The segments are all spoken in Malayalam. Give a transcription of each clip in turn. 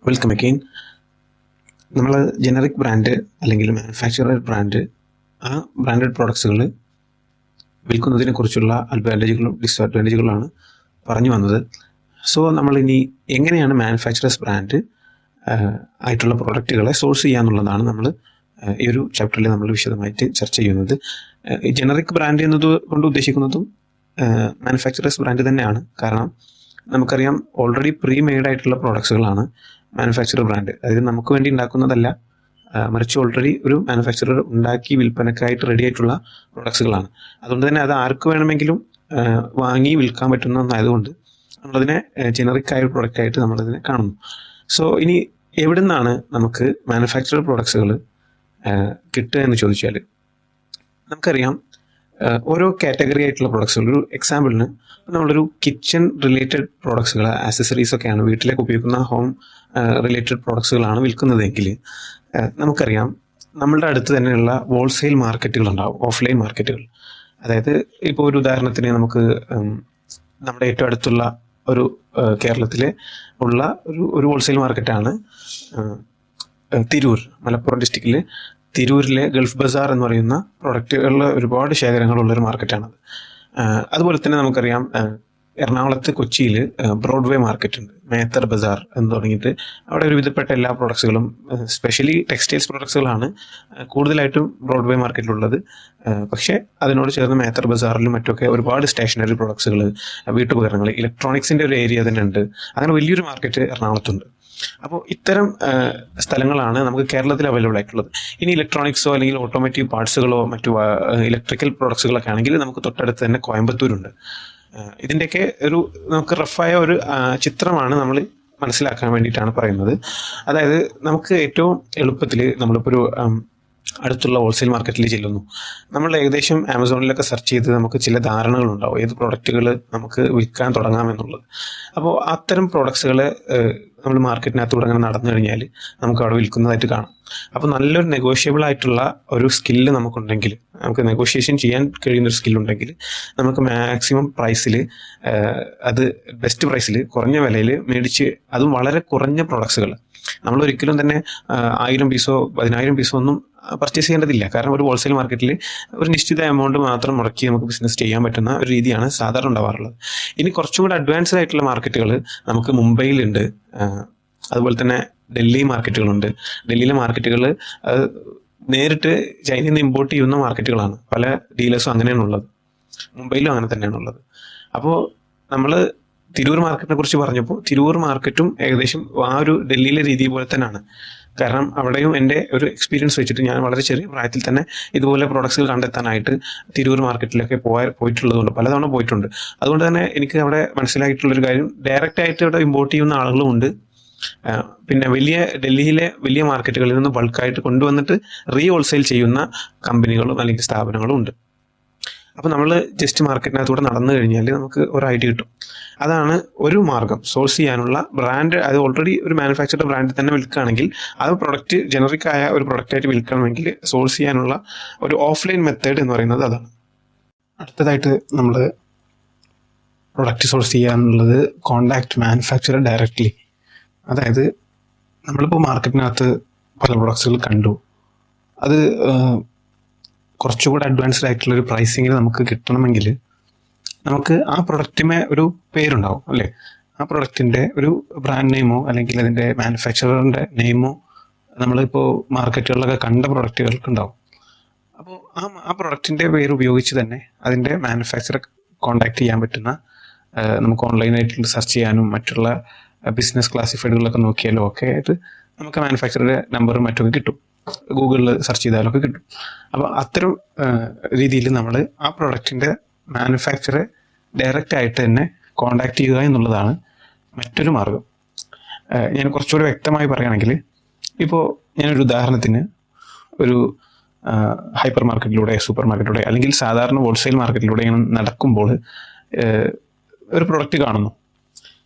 Welcome again. നമ്മൾ ജനറിക് ബ്രാൻഡ് അല്ലെങ്കിൽ മാനുഫാക്ചറർ ബ്രാൻഡ് ആ ബ്രാൻഡഡ് പ്രോഡക്ട്സുകൾ വിൽക്കുന്നതിനെ കുറിച്ചുള്ള അഡ്വാൻറ്റേജുകളും ഡിസ്അഡ്വാൻറ്റേജുകളാണ് പറഞ്ഞു വന്നത്. സോ നമ്മളിനി എങ്ങനെയാണ് മാനുഫാക്ചറേഴ്സ് ബ്രാൻഡ് ആയിട്ടുള്ള പ്രോഡക്റ്റുകളെ സോഴ്സ് ചെയ്യാന്നുള്ളതാണ് നമ്മൾ ഈ ഒരു ചാപ്റ്ററിൽ നമ്മൾ വിശദമായിട്ട് ചർച്ച ചെയ്യുന്നത്. ജനറിക് ബ്രാൻഡ് എന്നത് കൊണ്ട് ഉദ്ദേശിക്കുന്നതും മാനുഫാക്ചറേഴ്സ് ബ്രാൻഡ് തന്നെയാണ്. കാരണം നമുക്കറിയാം ഓൾറെഡി പ്രീ മെയ്ഡ് ആയിട്ടുള്ള പ്രോഡക്ട്സുകളാണ് മാനുഫാക്ചറർ ബ്രാൻഡ്. അതായത് നമുക്ക് വേണ്ടി ഉണ്ടാക്കുന്നതല്ല, മറിച്ച് ഓൾറെഡി ഒരു മാനുഫാക്ചറർ ഉണ്ടാക്കി വിൽപ്പനക്കായിട്ട് റെഡി ആയിട്ടുള്ള പ്രോഡക്ട്സുകളാണ്. അതുകൊണ്ട് തന്നെ അത് ആർക്ക് വേണമെങ്കിലും വാങ്ങി വിൽക്കാൻ പറ്റുന്ന ഒന്നായതുകൊണ്ട് നമ്മളതിനെ ജനറിക് ആയ പ്രോഡക്റ്റ് ആയിട്ട് നമ്മളതിനെ കാണുന്നു. സോ ഇനി എവിടെ നിന്നാണ് നമുക്ക് മാനുഫാക്ചറർ പ്രോഡക്ട്സുകൾ കിട്ടുക എന്ന് ചോദിച്ചാൽ, നമുക്കറിയാം ഓരോ കാറ്റഗറി ആയിട്ടുള്ള പ്രോഡക്ട്സുകൾ. ഒരു എക്സാമ്പിളിന് നമ്മളൊരു കിച്ചൺ റിലേറ്റഡ് പ്രോഡക്ട്സുകൾ, ആക്സസറീസ് ഒക്കെയാണ്, വീട്ടിലേക്ക് ഉപയോഗിക്കുന്ന ഹോം റിലേറ്റഡ് പ്രോഡക്ട്സുകളാണ് വിൽക്കുന്നതെങ്കിൽ നമുക്കറിയാം നമ്മളുടെ അടുത്ത് തന്നെയുള്ള ഹോൾസെയിൽ മാർക്കറ്റുകളുണ്ടാവും, ഓഫ്ലൈൻ മാർക്കറ്റുകൾ. അതായത് ഇപ്പോൾ ഒരു ഉദാഹരണത്തിന് നമുക്ക് നമ്മുടെ ഏറ്റവും അടുത്തുള്ള ഒരു കേരളത്തിലെ ഉള്ള ഒരു ഹോൾസെയിൽ മാർക്കറ്റാണ് തിരൂർ, മലപ്പുറം ഡിസ്ട്രിക്റ്റിൽ തിരൂരിലെ ഗൾഫ് ബസാർ എന്ന് പറയുന്ന പ്രൊഡക്റ്റുകളുടെ ഒരുപാട് ശേഖരങ്ങളുള്ളൊരു മാർക്കറ്റാണത്. അതുപോലെ തന്നെ നമുക്കറിയാം എറണാകുളത്ത് കൊച്ചിയിൽ ബ്രോഡ്വേ മാർക്കറ്റ് ഉണ്ട്, മേത്തർ ബസാർ എന്ന് തുടങ്ങിയിട്ട്. അവിടെ ഒരു വിധപ്പെട്ട എല്ലാ പ്രോഡക്ട്സുകളും, സ്പെഷ്യലി ടെക്സ്റ്റൈൽസ് പ്രോഡക്ട്സുകളാണ് കൂടുതലായിട്ടും ബ്രോഡ്വേ മാർക്കറ്റിലുള്ളത്. പക്ഷേ അതിനോട് ചേർന്ന് മേത്തർ ബസാറിലും മറ്റൊക്കെ ഒരുപാട് സ്റ്റേഷനറി പ്രോഡക്ട്സുകൾ, വീട്ടുപകരണങ്ങൾ, ഇലക്ട്രോണിക്സിൻ്റെ ഒരു ഏരിയ തന്നെ ഉണ്ട്. അങ്ങനെ വലിയൊരു മാർക്കറ്റ് എറണാകുളത്തുണ്ട്. അപ്പോൾ ഇത്തരം സ്ഥലങ്ങളാണ് നമുക്ക് കേരളത്തിൽ അവൈലബിൾ ആയിട്ടുള്ളത്. ഇനി ഇലക്ട്രോണിക്സോ അല്ലെങ്കിൽ ഓട്ടോമോട്ടീവ് പാർട്സുകളോ മറ്റു ഇലക്ട്രിക്കൽ പ്രോഡക്ട്സുകളൊക്കെ ആണെങ്കിൽ നമുക്ക് തൊട്ടടുത്ത് തന്നെ കോയമ്പത്തൂരുണ്ട്. ഇതിൻ്റെയൊക്കെ ഒരു നമുക്ക് റഫായ ഒരു ചിത്രമാണ് നമ്മൾ മനസ്സിലാക്കാൻ വേണ്ടിയിട്ടാണ് പറയുന്നത്. അതായത് നമുക്ക് ഏറ്റവും എളുപ്പത്തിൽ നമ്മളിപ്പോൾ ഒരു അടുത്തുള്ള ഹോൾസെയിൽ മാർക്കറ്റിൽ ചെല്ലുന്നു. നമ്മൾ ഏകദേശം ആമസോണിലൊക്കെ സെർച്ച് ചെയ്ത് നമുക്ക് ചില ധാരണകളുണ്ടാവും ഏത് പ്രോഡക്റ്റുകൾ നമുക്ക് വിൽക്കാൻ തുടങ്ങാമെന്നുള്ളത്. അപ്പോൾ അത്തരം പ്രോഡക്ട്സുകൾ നമ്മൾ മാർക്കറ്റിനകത്തൂടെ അങ്ങനെ നടന്നു കഴിഞ്ഞാൽ നമുക്ക് അവിടെ വിൽക്കുന്നതായിട്ട് കാണാം. അപ്പോൾ നല്ലൊരു നെഗോഷ്യബിൾ ആയിട്ടുള്ള ഒരു സ്കില്ല് നമുക്കുണ്ടെങ്കിൽ, നമുക്ക് നെഗോഷിയേഷൻ ചെയ്യാൻ കഴിയുന്നൊരു സ്കില്ലുണ്ടെങ്കിൽ നമുക്ക് മാക്സിമം പ്രൈസിൽ, അത് ബെസ്റ്റ് പ്രൈസിൽ, കുറഞ്ഞ വിലയിൽ മേടിച്ച്, അതും വളരെ കുറഞ്ഞ പ്രോഡക്ട്സുകൾ. നമ്മൾ ഒരിക്കലും തന്നെ 1000 പീസോ 10,000 പീസോ ഒന്നും പർച്ചേസ് ചെയ്യേണ്ടതില്ല. കാരണം ഒരു ഹോൾസെയിൽ മാർക്കറ്റിൽ ഒരു നിശ്ചിത എമൗണ്ട് മാത്രം മുടക്കി നമുക്ക് ബിസിനസ് ചെയ്യാൻ പറ്റുന്ന ഒരു രീതിയാണ് സാധാരണ ഉണ്ടാവാറുള്ളത്. ഇനി കുറച്ചും കൂടി അഡ്വാൻസ്ഡ് ആയിട്ടുള്ള മാർക്കറ്റുകൾ നമുക്ക് മുംബൈയിലുണ്ട്, അതുപോലെ തന്നെ ഡൽഹി മാർക്കറ്റുകളുണ്ട്. ഡൽഹിയിലെ മാർക്കറ്റുകൾ നേരിട്ട് ചൈനയിൽ നിന്ന് ഇമ്പോർട്ട് ചെയ്യുന്ന മാർക്കറ്റുകളാണ്. പല ഡീലേഴ്സും അങ്ങനെയാണ് ഉള്ളത്. മുംബൈയിലും അങ്ങനെ തന്നെയാണ് ഉള്ളത്. അപ്പോൾ നമ്മൾ തിരൂർ മാർക്കറ്റിനെ കുറിച്ച് പറഞ്ഞപ്പോൾ, തിരൂർ മാർക്കറ്റും ഏകദേശം ആ ഒരു ഡൽഹിയിലെ രീതി പോലെ തന്നെയാണ്. കാരണം അവിടെയും എൻ്റെ ഒരു എക്സ്പീരിയൻസ് വെച്ചിട്ട് ഞാൻ വളരെ ചെറിയ പ്രായത്തിൽ തന്നെ ഇതുപോലെ പ്രോഡക്ട്സുകൾ കണ്ടെത്താനായിട്ട് തിരൂർ മാർക്കറ്റിലൊക്കെ പോയിട്ടുള്ളതുകൊണ്ട്, പലതവണ പോയിട്ടുണ്ട്. അതുകൊണ്ട് തന്നെ എനിക്ക് അവിടെ മനസ്സിലായിട്ടുള്ളൊരു കാര്യം, ഡയറക്റ്റ് ആയിട്ട് ഇവിടെ ഇമ്പോർട്ട് ചെയ്യുന്ന ആളുകളും ഉണ്ട്. പിന്നെ ഡൽഹിയിലെ വലിയ മാർക്കറ്റുകളിൽ നിന്ന് ബൾക്കായിട്ട് കൊണ്ടുവന്നിട്ട് ഹോൾസെയിൽ ചെയ്യുന്ന കമ്പനികളും അല്ലെങ്കിൽ സ്ഥാപനങ്ങളും ഉണ്ട്. അപ്പോൾ നമ്മൾ ജസ്റ്റ് മാർക്കറ്റിനകത്തൂടെ നടന്നു കഴിഞ്ഞാൽ നമുക്ക് ഒരു ഐഡിയ കിട്ടും. അതാണ് ഒരു മാർഗം സോഴ്സ് ചെയ്യാനുള്ള. ബ്രാൻഡ് അത് ഓൾറെഡി ഒരു മാനുഫാക്ചർഡ് ബ്രാൻഡ് തന്നെ വിൽക്കുകയാണെങ്കിൽ, അത് പ്രൊഡക്റ്റ് ജനറിക് ആയ ഒരു പ്രൊഡക്റ്റായിട്ട് വിൽക്കണമെങ്കിൽ സോഴ്സ് ചെയ്യാനുള്ള ഒരു ഓഫ്ലൈൻ മെത്തേഡ് എന്ന് പറയുന്നത് അതാണ്. അടുത്തതായിട്ട് നമ്മൾ പ്രൊഡക്റ്റ് സോഴ്സ് ചെയ്യാനുള്ളത് കോണ്ടാക്ട് മാനുഫാക്ചറർ ഡയറക്റ്റ്ലി. അതായത് നമ്മളിപ്പോൾ മാർക്കറ്റിനകത്ത് പല പ്രൊഡക്ട്സുകൾ കണ്ടു, അത് കുറച്ചുകൂടെ അഡ്വാൻസ്ഡ് ആയിട്ടുള്ളൊരു പ്രൈസിങ്ങിൽ നമുക്ക് കിട്ടണമെങ്കിൽ നമുക്ക് ആ പ്രൊഡക്റ്റിന് ഒരു പേരുണ്ടാവും, അല്ലേ? ആ പ്രൊഡക്റ്റിൻ്റെ ഒരു ബ്രാൻഡ് നെയിമോ അല്ലെങ്കിൽ അതിൻ്റെ മാനുഫാക്ചററിൻ്റെ നെയിമോ നമ്മളിപ്പോൾ മാർക്കറ്റുകളിലൊക്കെ കണ്ട പ്രൊഡക്റ്റുകൾക്ക് ഉണ്ടാവും. അപ്പോൾ ആ പ്രൊഡക്റ്റിൻ്റെ പേര് ഉപയോഗിച്ച് തന്നെ അതിൻ്റെ മാനുഫാക്ചറെ കോൺടാക്ട് ചെയ്യാൻ പറ്റുന്ന, നമുക്ക് ഓൺലൈനായിട്ട് സെർച്ച് ചെയ്യാനും മറ്റുള്ള ബിസിനസ് ക്ലാസിഫൈഡുകളൊക്കെ നോക്കിയാലും ഒക്കെ ആയിട്ട് നമുക്ക് മാനുഫാക്ചറുടെ നമ്പറും മറ്റൊക്കെ കിട്ടും. ഗൂഗിളിൽ സെർച്ച് ചെയ്താലൊക്കെ കിട്ടും. അപ്പോൾ അത്തരം രീതിയിൽ നമ്മൾ ആ പ്രൊഡക്റ്റിൻ്റെ മാനുഫാക്ചറെ ഡയറക്റ്റ് ആയിട്ട് തന്നെ കോണ്ടാക്ട് ചെയ്യുക എന്നുള്ളതാണ് മറ്റൊരു മാർഗം. ഞാൻ കുറച്ചുകൂടി വ്യക്തമായി പറയുകയാണെങ്കിൽ, ഇപ്പോൾ ഞാനൊരു ഉദാഹരണത്തിന് ഒരു ഹൈപ്പർ മാർക്കറ്റിലൂടെ, സൂപ്പർ മാർക്കറ്റിലൂടെ അല്ലെങ്കിൽ സാധാരണ ഹോൾസെയിൽ മാർക്കറ്റിലൂടെ ഇങ്ങനെ നടക്കുമ്പോൾ ഒരു പ്രൊഡക്റ്റ് കാണുന്നു.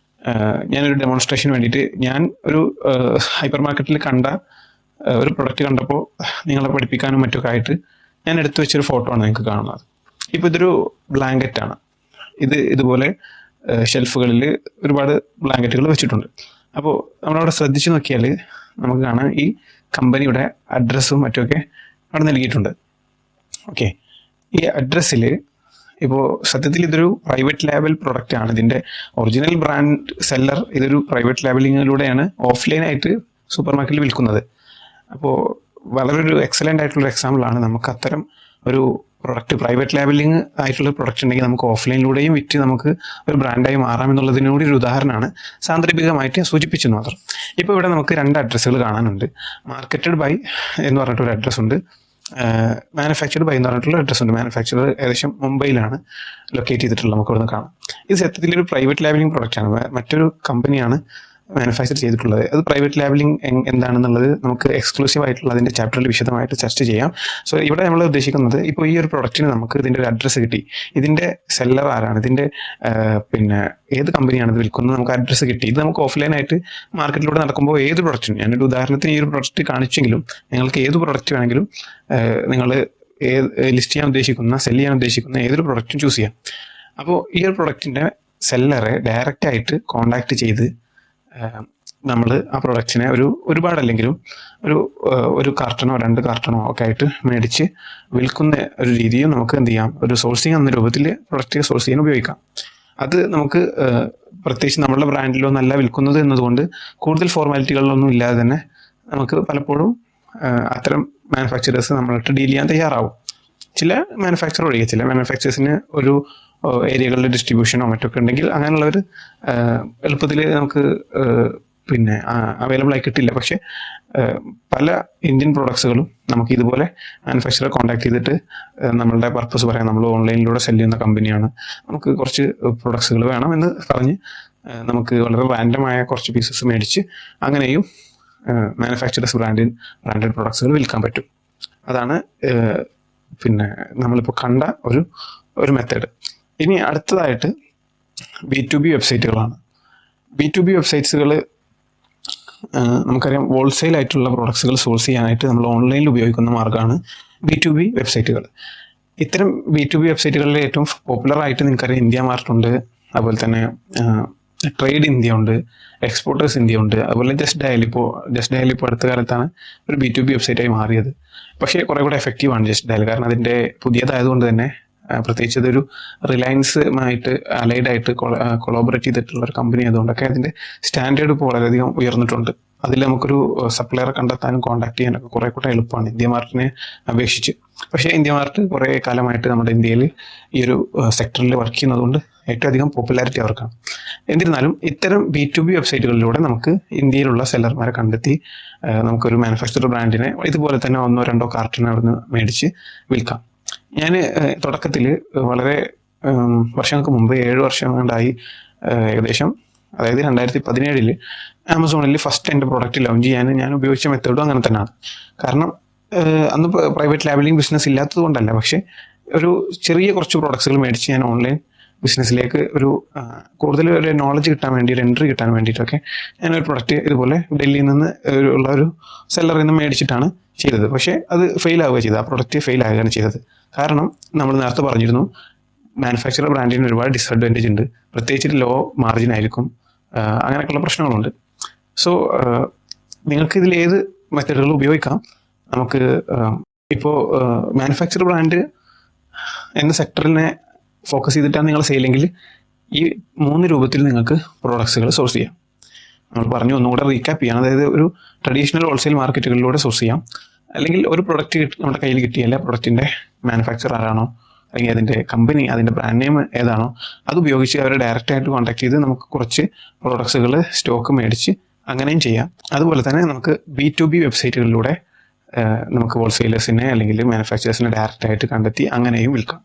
ഞാനൊരു ഡെമോൺസ്ട്രേഷന് വേണ്ടിയിട്ട് ഞാൻ ഒരു ഹൈപ്പർ മാർക്കറ്റിൽ കണ്ട ഒരു പ്രൊഡക്റ്റ് കണ്ടപ്പോൾ നിങ്ങളെ പഠിപ്പിക്കാനും മറ്റൊക്കെ ആയിട്ട് ഞാൻ എടുത്തു വെച്ചൊരു ഫോട്ടോ ആണ് നിങ്ങൾക്ക് കാണുന്നത്. ഇപ്പോൾ ഇതൊരു ബ്ലാങ്കറ്റാണ്. ഇതുപോലെ ഷെൽഫുകളിൽ ഒരുപാട് ബ്ലാങ്കറ്റുകൾ വെച്ചിട്ടുണ്ട്. അപ്പോൾ നമ്മളവിടെ ശ്രദ്ധിച്ചു നോക്കിയാൽ നമുക്ക് കാണാം ഈ കമ്പനിയുടെ അഡ്രസ്സും മറ്റുമൊക്കെ അവിടെ നൽകിയിട്ടുണ്ട്. ഓക്കെ, ഈ അഡ്രസ്സിൽ ഇപ്പോൾ സത്യത്തിൽ ഇതൊരു പ്രൈവറ്റ് ലേബൽ പ്രൊഡക്റ്റ് ആണ്. ഇതിൻ്റെ ഒറിജിനൽ ബ്രാൻഡ് സെല്ലർ ഇതൊരു പ്രൈവറ്റ് ലേബലിങ്ങിലൂടെയാണ് ഓഫ്ലൈനായിട്ട് സൂപ്പർ മാർക്കറ്റിൽ വിൽക്കുന്നത്. അപ്പോൾ വളരെ ഒരു എക്സലൻ്റ് ആയിട്ടുള്ള എക്സാമ്പിളാണ്. നമുക്ക് അത്തരം ഒരു പ്രൊഡക്റ്റ് പ്രൈവറ്റ് ലേബലിംഗ് ആയിട്ടുള്ള പ്രൊഡക്റ്റ് ഉണ്ടെങ്കിൽ നമുക്ക് ഓഫ്ലൈനിലൂടെയും വിറ്റ് നമുക്ക് ഒരു ബ്രാൻഡായി മാറാമെന്നുള്ളതിനൂടി ഒരു ഉദാഹരണമാണ്, സാന്ദർഭികമായിട്ട് സൂചിപ്പിച്ചെന്ന് മാത്രം. ഇപ്പോൾ ഇവിടെ നമുക്ക് 2 അഡ്രസ്സുകൾ കാണാനുണ്ട്. മാർക്കറ്റഡ് ബൈ എന്ന് പറഞ്ഞിട്ടൊരു അഡ്രസ്സ് ഉണ്ട്, മാനുഫാക്ചർഡ് ബൈ എന്ന് പറഞ്ഞിട്ടുള്ള അഡ്രസ്സ് ഉണ്ട്. മാനുഫാക്ചർ ഏകദേശം മുംബൈയിലാണ് ലൊക്കേറ്റ് ചെയ്തിട്ടുള്ളത്, നമുക്ക് ഇവിടെ നിന്ന് കാണാം. ഇത് സത്യത്തിൽ ഒരു പ്രൈവറ്റ് ലേബലിംഗ് പ്രൊഡക്റ്റ് ആണ്. മറ്റൊരു കമ്പനിയാണ് മാനുഫാക്ചർ ചെയ്തിട്ടുള്ളത്. അത് പ്രൈവറ്റ് ലേബലിംഗ് എന്താണെന്നുള്ളത് നമുക്ക് എക്സ്ക്ലൂസീവ് ആയിട്ടുള്ള അതിൻ്റെ ചാപ്റ്ററിൽ വിശദമായിട്ട് ചർച്ച ചെയ്യാം. സോ ഇവിടെ നമ്മൾ ഉദ്ദേശിക്കുന്നത്, ഇപ്പോൾ ഈ ഒരു പ്രൊഡക്റ്റിന് നമുക്ക് ഇതിൻ്റെ ഒരു അഡ്രസ്സ് കിട്ടി, ഇതിൻ്റെ സെല്ലർ ആരാണ്, ഇതിൻ്റെ പിന്നെ ഏത് കമ്പനിയാണ് ഇത് വിൽക്കുന്നത്, നമുക്ക് അഡ്രസ്സ് കിട്ടി. ഇത് നമുക്ക് ഓഫ്ലൈനായിട്ട് മാർക്കറ്റിലൂടെ നടക്കുമ്പോൾ ഏത് പ്രൊഡക്റ്റിനും, ഞാനൊരു ഉദാഹരണത്തിന് ഈ ഒരു പ്രൊഡക്റ്റ് കാണിച്ചെങ്കിലും നിങ്ങൾക്ക് ഏത് പ്രൊഡക്റ്റ് വേണമെങ്കിലും നിങ്ങൾ ലിസ്റ്റ് ചെയ്യാൻ ഉദ്ദേശിക്കുന്ന, സെല് ചെയ്യാൻ ഉദ്ദേശിക്കുന്ന ഏതൊരു പ്രൊഡക്റ്റും ചൂസ് ചെയ്യാം. അപ്പോൾ ഈ ഒരു പ്രൊഡക്റ്റിൻ്റെ സെല്ലറെ ഡയറക്റ്റായിട്ട് കോണ്ടാക്ട് ചെയ്ത് നമ്മൾ ആ പ്രൊഡക്റ്റിനെ ഒരുപാടല്ലെങ്കിലും ഒരു കാർട്ടണോ 2 കാർട്ടണോ ഒക്കെ ആയിട്ട് മേടിച്ച് വിൽക്കുന്ന ഒരു രീതിയും നമുക്ക് എന്ത് ചെയ്യാം, ഒരു സോഴ്സിങ് എന്ന രൂപത്തിൽ പ്രൊഡക്റ്റ് സോഴ്സ് ചെയ്യാൻ ഉപയോഗിക്കാം. അത് നമുക്ക് പ്രത്യേകിച്ച് നമ്മളുടെ ബ്രാൻഡിലോ നല്ല വിൽക്കുന്നത് എന്നതുകൊണ്ട് കൂടുതൽ ഫോർമാലിറ്റികളിലൊന്നും ഇല്ലാതെ തന്നെ നമുക്ക് പലപ്പോഴും അത്തരം മാനുഫാക്ചറേഴ്സ് നമ്മളായിട്ട് ഡീൽ ചെയ്യാൻ തയ്യാറാവും. ചില മാനുഫാക്ചർ ഒഴികെ ചില മാനുഫാക്ചേഴ്സിന് ഒരു ഏരിയകളിലെ ഡിസ്ട്രിബ്യൂഷനോ മറ്റൊക്കെ ഉണ്ടെങ്കിൽ അങ്ങനെയുള്ളവർ എളുപ്പത്തിൽ നമുക്ക് പിന്നെ അവൈലബിൾ ആയി കിട്ടില്ല. പക്ഷെ പല ഇന്ത്യൻ പ്രൊഡക്ട്സുകളും നമുക്ക് ഇതുപോലെ മാനുഫാക്ചറെ കോൺടാക്ട് ചെയ്തിട്ട് നമ്മളുടെ പർപ്പസ് പറയാം, നമ്മൾ ഓൺലൈനിലൂടെ സെല് ചെയ്യുന്ന കമ്പനിയാണ്, നമുക്ക് കുറച്ച് പ്രൊഡക്ട്സുകൾ വേണം എന്ന് പറഞ്ഞ് നമുക്ക് വളരെ റാൻഡമായ കുറച്ച് പീസസ് മേടിച്ച് അങ്ങനെയും മാനുഫാക്ചറേഴ്സ് ബ്രാൻഡഡ് പ്രൊഡക്ട്സുകൾ വിൽക്കാൻ പറ്റും. അതാണ് പിന്നെ നമ്മളിപ്പോൾ കണ്ട ഒരു മെത്തേഡ്. ഇനി അടുത്തതായിട്ട് B2B വെബ്സൈറ്റുകളാണ്. B2B വെബ്സൈറ്റ്സുകൾ നമുക്കറിയാം, ഹോൾസെയിൽ ആയിട്ടുള്ള പ്രോഡക്ട്സുകൾ സോഴ്സ് ചെയ്യാനായിട്ട് നമ്മൾ ഓൺലൈനിൽ ഉപയോഗിക്കുന്ന മാർഗ്ഗമാണ് B2B വെബ്സൈറ്റുകൾ. ഇത്തരം B2B വെബ്സൈറ്റുകളിൽ ഏറ്റവും പോപ്പുലർ ആയിട്ട് നിങ്ങൾക്കറിയാം ഇന്ത്യ മാർട്ട് ഉണ്ട്, അതുപോലെ തന്നെ ട്രേഡ് ഇന്ത്യ ഉണ്ട്, എക്സ്പോർട്ടേഴ്സ് ഇന്ത്യ ഉണ്ട്, അതുപോലെ ജസ്റ്റ് ഡയൽ ഇപ്പോൾ അടുത്ത കാലത്താണ് ഒരു B2B വെബ്സൈറ്റായി മാറിയത്. പക്ഷേ കുറെ കൂടെ എഫക്റ്റീവാണ് ജസ്റ്റ് ഡയൽ, കാരണം അതിൻ്റെ പുതിയതായതുകൊണ്ട് തന്നെ, പ്രത്യേകിച്ച് ഇതൊരു റിലയൻസുമായിട്ട് അലൈഡായിട്ട് കൊളാബറേറ്റ് ചെയ്തിട്ടുള്ള ഒരു കമ്പനി ആയതുകൊണ്ടൊക്കെ അതിൻ്റെ സ്റ്റാൻഡേർഡ് ഇപ്പോൾ വളരെയധികം ഉയർന്നിട്ടുണ്ട്. അതിൽ നമുക്കൊരു സപ്ലയറെ കണ്ടെത്താനും കോൺടാക്ട് ചെയ്യാനൊക്കെ കുറെ കൂടെ എളുപ്പമാണ് ഇന്ത്യ മാർട്ടിനെ അപേക്ഷിച്ച്. പക്ഷേ ഇന്ത്യ മാർട്ട് കുറേ കാലമായിട്ട് നമ്മുടെ ഇന്ത്യയിൽ ഈ ഒരു സെക്ടറിൽ വർക്ക് ചെയ്യുന്നതുകൊണ്ട് ഏറ്റവും അധികം പോപ്പുലാരിറ്റി അവർക്കാണ്. എന്നിരുന്നാലും ഇത്തരം B2B വെബ്സൈറ്റുകളിലൂടെ നമുക്ക് ഇന്ത്യയിലുള്ള സെല്ലർമാരെ കണ്ടെത്തി നമുക്കൊരു മാനുഫാക്ചർ ബ്രാൻഡിനെ ഇതുപോലെ തന്നെ 1-2 കാർട്ടൺ അവിടുന്ന് മേടിച്ച് വിൽക്കാം. ഞാൻ തുടക്കത്തിൽ വളരെ വർഷങ്ങൾക്ക് മുമ്പ് 7 വർഷം കൊണ്ടായി ഏകദേശം, അതായത് 2017 ആമസോണിൽ ഫസ്റ്റ് എൻ്റെ പ്രോഡക്റ്റ് ലോഞ്ച് ചെയ്യാൻ ഞാൻ ഉപയോഗിച്ച മെത്തേഡും അങ്ങനെ തന്നെയാണ്. കാരണം അന്ന് പ്രൈവറ്റ് ലേബലിംഗ് ബിസിനസ് ഇല്ലാത്തത് കൊണ്ടല്ല, പക്ഷേ ഒരു ചെറിയ കുറച്ച് പ്രോഡക്ട്സുകൾ മേടിച്ച് ഞാൻ ഓൺലൈൻ ബിസിനസ്സിലേക്ക് കൂടുതൽ ഒരു നോളജ് കിട്ടാൻ വേണ്ടി, ഒരു എൻട്രി കിട്ടാൻ വേണ്ടിയിട്ടൊക്കെ ഞാനൊരു പ്രൊഡക്റ്റ് ഇതുപോലെ ഡൽഹിയിൽ നിന്ന് ഉള്ള ഒരു സെല്ലറിൽ നിന്ന് മേടിച്ചിട്ടാണ് ചെയ്തത്. പക്ഷേ അത് ഫെയിൽ ആവുക ചെയ്തത്, ആ പ്രൊഡക്റ്റ് ഫെയിൽ ആവുകയാണ് ചെയ്തത്. കാരണം നമ്മൾ നേരത്തെ പറഞ്ഞിരുന്നു, മാനുഫാക്ചറർ ബ്രാൻഡിന് ഒരുപാട് ഡിസഡ്വാൻറ്റേജ് ഉണ്ട്, പ്രത്യേകിച്ച് ലോ മാർജിൻ ആയിരിക്കും, അങ്ങനെയൊക്കെയുള്ള പ്രശ്നങ്ങളുണ്ട്. സോ നിങ്ങൾക്ക് ഇതിൽ ഏത് മെത്തേഡുകൾ ഉപയോഗിക്കാം. നമുക്ക് ഇപ്പോൾ മാനുഫാക്ചർ ബ്രാൻഡ് എന്ന സെക്ടറിനെ ഫോക്കസ് ചെയ്തിട്ടാണ് നിങ്ങൾ സെയിലെങ്കിൽ ഈ 3 രൂപത്തിൽ നിങ്ങൾക്ക് പ്രോഡക്ട്സുകൾ സോഴ്സ് ചെയ്യാം. നമ്മൾ പറഞ്ഞു, ഒന്നുകൂടെ റീക്യാപ്പ് ചെയ്യാം. അതായത് ഒരു ട്രഡീഷണൽ ഹോൾസെയിൽ മാർക്കറ്റുകളിലൂടെ സോഴ്സ് ചെയ്യാം, അല്ലെങ്കിൽ ഒരു പ്രൊഡക്റ്റ് നമ്മുടെ കയ്യിൽ കിട്ടിയാൽ പ്രൊഡക്റ്റിൻ്റെ മാനുഫാക്ചർ ആരാണോ, അല്ലെങ്കിൽ അതിൻ്റെ കമ്പനി, അതിൻ്റെ ബ്രാൻഡ് നെയിം ഏതാണോ, അത് ഉപയോഗിച്ച് അവരെ ഡയറക്റ്റായിട്ട് കോൺടാക്ട് ചെയ്ത് നമുക്ക് കുറച്ച് പ്രോഡക്ട്സുകൾ സ്റ്റോക്ക് മേടിച്ച് അങ്ങനെയും ചെയ്യാം. അതുപോലെ തന്നെ നമുക്ക് B2B വെബ്സൈറ്റുകളിലൂടെ നമുക്ക് ഹോൾസെയിലേഴ്സിനെ അല്ലെങ്കിൽ മാനുഫാക്ചറേഴ്സിനെ ഡയറക്റ്റായിട്ട് കണ്ടെത്തി അങ്ങനെയും വിൽക്കാം.